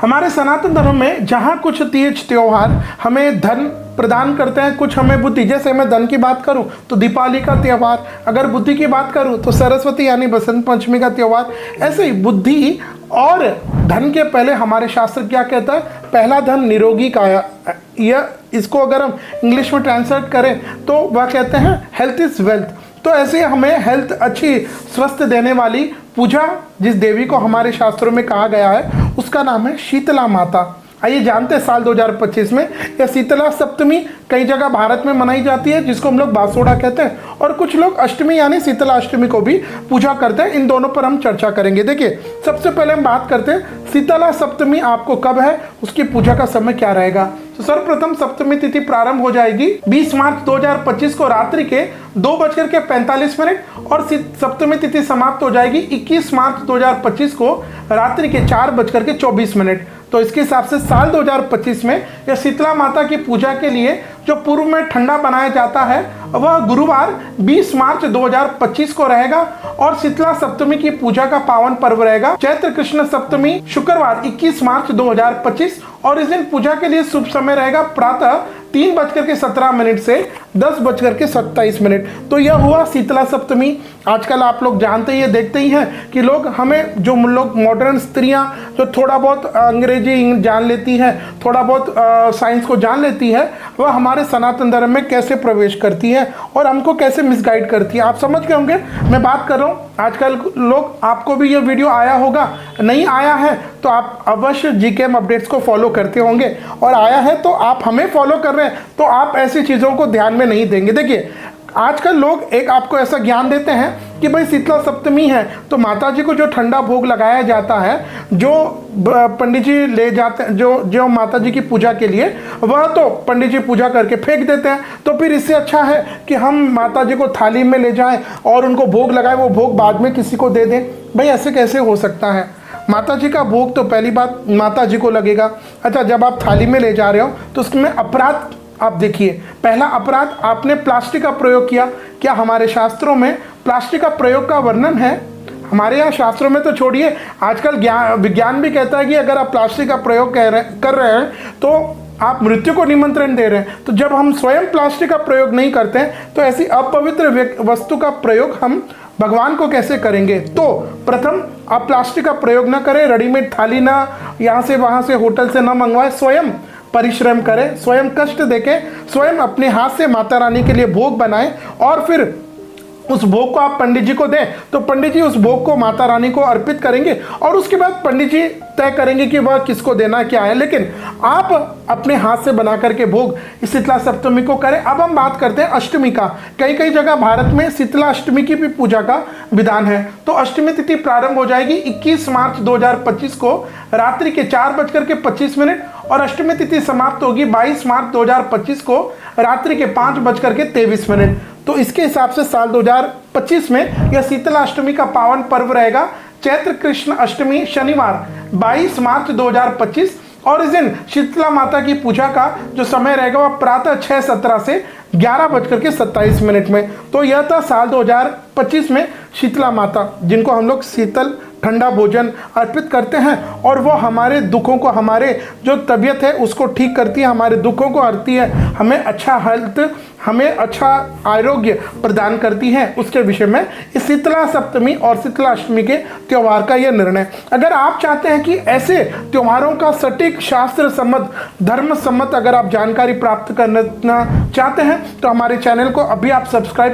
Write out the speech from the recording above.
हमारे सनातन धर्म में जहाँ कुछ तीज त्योहार हमें धन प्रदान करते हैं, कुछ हमें बुद्धि। जैसे मैं धन की बात करूं तो दीपावली का त्यौहार, अगर बुद्धि की बात करूं तो सरस्वती यानी बसंत पंचमी का त्यौहार। ऐसे ही बुद्धि और धन के पहले हमारे शास्त्र क्या कहता है, पहला धन निरोगी काया। यह इसको अगर हम इंग्लिश में ट्रांसलेट करें तो वह कहते हैं हेल्थ इज वेल्थ। तो ऐसे हमें हेल्थ अच्छी स्वस्थ देने वाली पूजा जिस देवी को हमारे शास्त्रों में कहा गया है उसका नाम है शीतला माता। आइए जानते हैं साल 2025 में यह शीतला सप्तमी कई जगह भारत में मनाई जाती है, जिसको हम लोग बासोड़ा कहते हैं, और कुछ लोग अष्टमी यानी शीतला अष्टमी को भी पूजा करते हैं। इन दोनों पर हम चर्चा करेंगे। देखिए, सबसे पहले हम बात करते हैं शीतला सप्तमी आपको कब है, उसकी पूजा का समय क्या रहेगा। तो सर्वप्रथम सप्तमी तिथि प्रारंभ हो जाएगी 20 मार्च 2025 को रात्रि के 2:45 और सप्तमी तिथि समाप्त हो जाएगी 21 मार्च 2025 को रात्रि के 4:24। तो इसके हिसाब से साल 2025 में यह शीतला माता की पूजा के लिए जो पूर्व में ठंडा बनाया जाता है वह गुरुवार 20 मार्च 2025 को रहेगा और शीतला सप्तमी की पूजा का पावन पर्व रहेगा चैत्र कृष्ण सप्तमी शुक्रवार 21 मार्च 2025। और इस दिन पूजा के लिए शुभ समय रहेगा प्रातः 3:17 से 10:27। तो यह हुआ शीतला सप्तमी। आजकल आप लोग जानते ही देखते ही हैं कि जो लोग मॉडर्न स्त्रियां जो थोड़ा बहुत अंग्रेजी जान लेती हैं, थोड़ा बहुत साइंस को जान लेती है, वह हमारे सनातन धर्म में कैसे प्रवेश करती है और हमको कैसे मिसगाइड करती है। आप समझ गए होंगे मैं बात कर रहा हूँ। आजकल लोग, आपको भी ये वीडियो आया होगा, नहीं आया है तो आप अवश्य जीकेएम अपडेट्स को फॉलो करते होंगे, और आया है तो आप हमें फॉलो कर रहे हैं तो आप ऐसी चीज़ों को ध्यान में नहीं देंगे। देखिए, आजकल लोग एक आपको ऐसा ज्ञान देते हैं कि भाई शीतला सप्तमी है तो माता जी को जो ठंडा भोग लगाया जाता है, जो पंडित जी ले जाते हैं जो माता जी की पूजा के लिए, वह तो पंडित जी पूजा करके फेंक देते हैं। तो फिर इससे अच्छा है कि हम माता जी को थाली में ले जाएं और उनको भोग लगाएं, वो भोग बाद में किसी को दे दें। भाई ऐसे कैसे हो सकता है? माता जी का भोग तो पहली बात माता जी को लगेगा। अच्छा, जब आप थाली में ले जा रहे हो तो उसमें अपराध आप देखिए। पहला अपराध, आपने प्लास्टिक का प्रयोग किया। क्या हमारे शास्त्रों में प्लास्टिक का प्रयोग का वर्णन है? हमारे यहाँ शास्त्रों में तो छोड़िए, आजकल विज्ञान भी कहता है कि अगर आप प्लास्टिक का प्रयोग कर रहे हैं तो आप मृत्यु को निमंत्रण दे रहे हैं। तो जब हम स्वयं प्लास्टिक का प्रयोग नहीं करते हैं तो ऐसी अपवित्र वस्तु का प्रयोग हम भगवान को कैसे करेंगे? तो प्रथम आप प्लास्टिक का प्रयोग ना करें, रेडीमेड थाली ना यहाँ से वहाँ से होटल से ना मंगवाएं, स्वयं परिश्रम करें, स्वयं कष्ट देखें, स्वयं अपने हाथ से माता रानी के लिए भोग बनाएं और फिर उस भोग को आप पंडित जी को दें। तो पंडित जी उस भोग को माता रानी को अर्पित करेंगे और उसके बाद पंडित जी तय करेंगे कि वह किसको देना क्या है, लेकिन आप अपने हाथ से बना करके भोग इस शीतला सप्तमी को करें। अब हम बात करते हैं अष्टमी का। कई जगह भारत में शीतला अष्टमी की भी पूजा का विधान है। तो अष्टमी तिथि प्रारंभ हो जाएगी 21 मार्च 2025 को रात्रि के 4:25 और अष्टमी तिथि समाप्त होगी 22 मार्च 2025 को रात्रि के 5:23। तो इसके हिसाब से साल 2025 में यह शीतला अष्टमी का पावन पर्व रहेगा चैत्र कृष्ण अष्टमी शनिवार 22 मार्च 2025। और इस दिन शीतला माता की पूजा का जो समय रहेगा वह प्रातः 6:17 से 11:27 में। तो यह था साल 2025 में शीतला माता, जिनको हम लोग शीतल ठंडा भोजन अर्पित करते हैं और वो हमारे दुखों को, हमारे जो तबीयत है उसको ठीक करती है, हमारे दुखों को हरती है, हमें अच्छा हेल्थ, हमें अच्छा आरोग्य प्रदान करती है। उसके विषय में इस शीतला सप्तमी और शीतला अष्टमी के त्यौहार का यह निर्णय। अगर आप चाहते हैं कि ऐसे त्योहारों का सटीक शास्त्र सम्मत, धर्म सम्मत अगर आप जानकारी प्राप्त करना चाहते हैं तो हमारे चैनल को अभी आप सब्सक्राइब